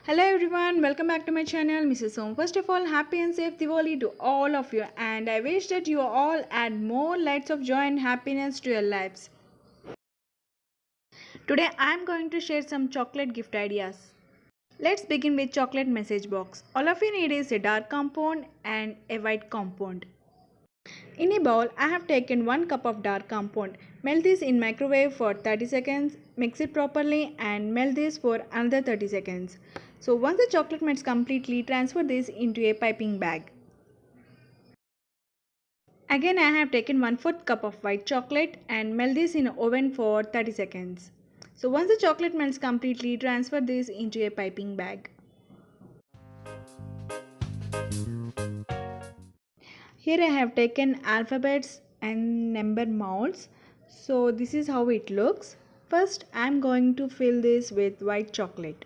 Hello everyone, welcome back to my channel Mrs. Om. First of all, happy and safe Diwali to all of you, and I wish that you all add more lights of joy and happiness to your lives. Today I am going to share some chocolate gift ideas. Let's begin with chocolate message box. All of you need is a dark compound and a white compound. In a bowl, I have taken 1 cup of dark compound. Melt this in microwave for 30 seconds, mix it properly and melt this for another 30 seconds. So once the chocolate melts completely, transfer this into a piping bag. Again I have taken 1/4 cup of white chocolate and melt this in oven for 30 seconds. So once the chocolate melts completely, transfer this into a piping bag. Here I have taken alphabets and number molds. So this is how it looks. First I am going to fill this with white chocolate.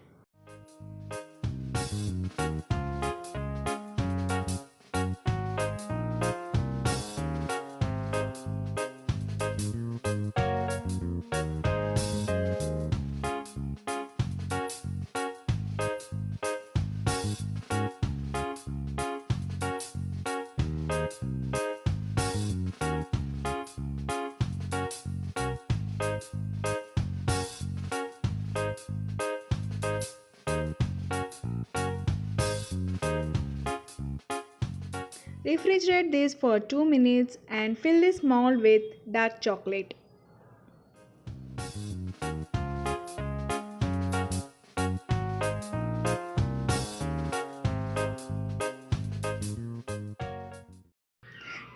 Refrigerate this for 2 minutes and fill this mold with dark chocolate.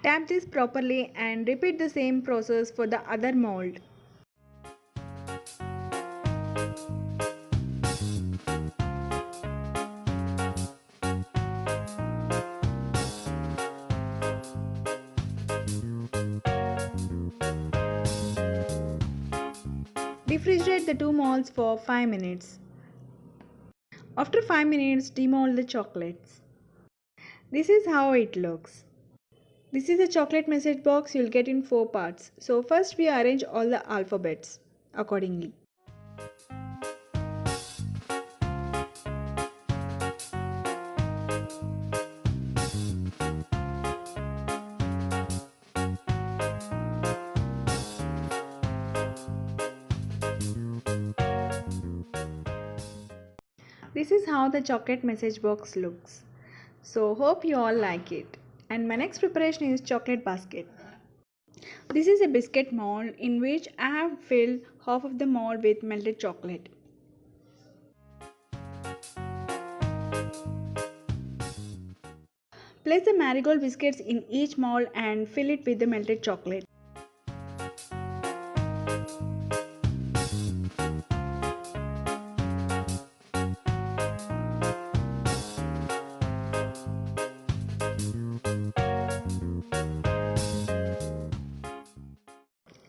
Tap this properly and repeat the same process for the other mold. Refrigerate the 2 molds for 5 minutes. After 5 minutes, demold the chocolates. This is how it looks. This is a chocolate message box you'll get in 4 parts. So first we arrange all the alphabets accordingly. This is how the chocolate message box looks. So hope you all like it. And my next preparation is chocolate basket. This is a biscuit mold in which I have filled half of the mold with melted chocolate. Place the marigold biscuits in each mold and fill it with the melted chocolate.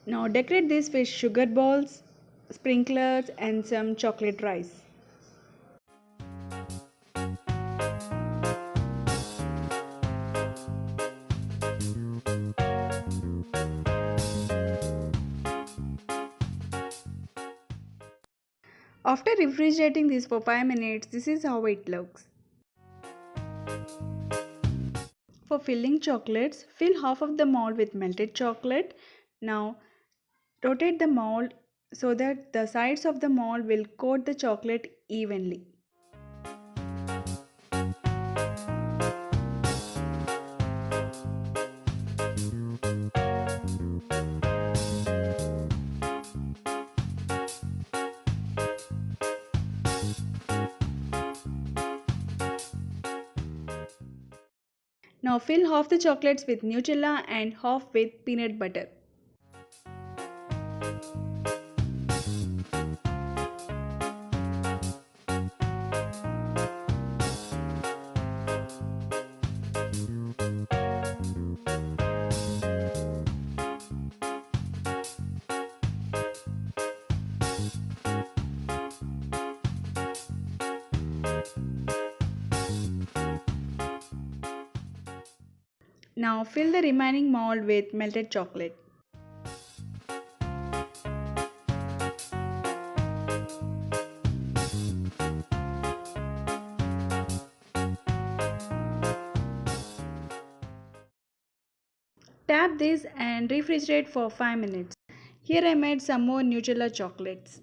Now decorate this with sugar balls, sprinklers and some chocolate rice. After refrigerating this for 5 minutes, this is how it looks. For filling chocolates, fill half of the mold with melted chocolate. Now rotate the mold so that the sides of the mold will coat the chocolate evenly. Now fill half the chocolates with Nutella and half with peanut butter. Now fill the remaining mold with melted chocolate. Tap this and refrigerate for 5 minutes. Here I made some more Nutella chocolates.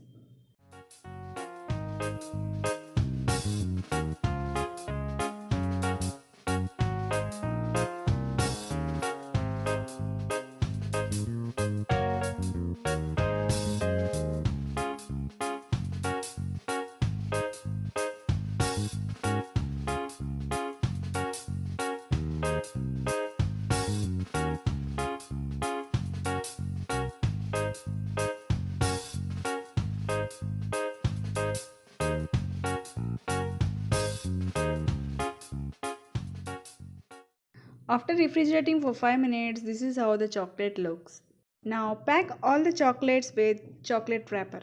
After refrigerating for 5 minutes, this is how the chocolate looks. Now pack all the chocolates with chocolate wrapper.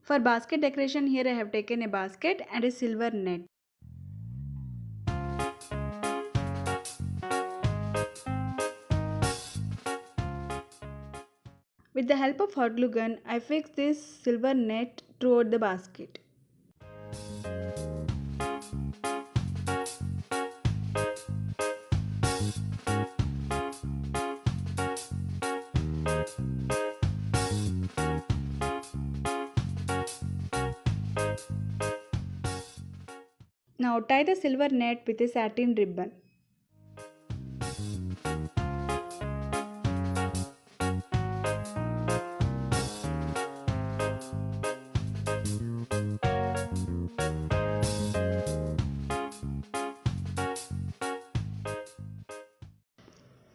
For basket decoration, here I have taken a basket and a silver net. With the help of hot glue gun, I fixed this silver net throughout the basket. Now tie the silver net with a satin ribbon.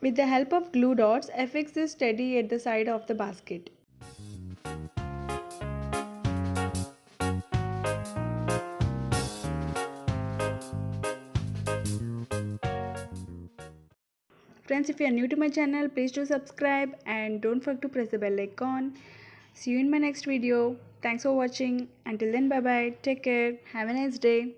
With the help of glue dots, I fix this steady at the side of the basket. Friends, if you are new to my channel, please do subscribe and don't forget to press the bell icon. See you in my next video. Thanks for watching. Until then, bye bye. Take care. Have a nice day.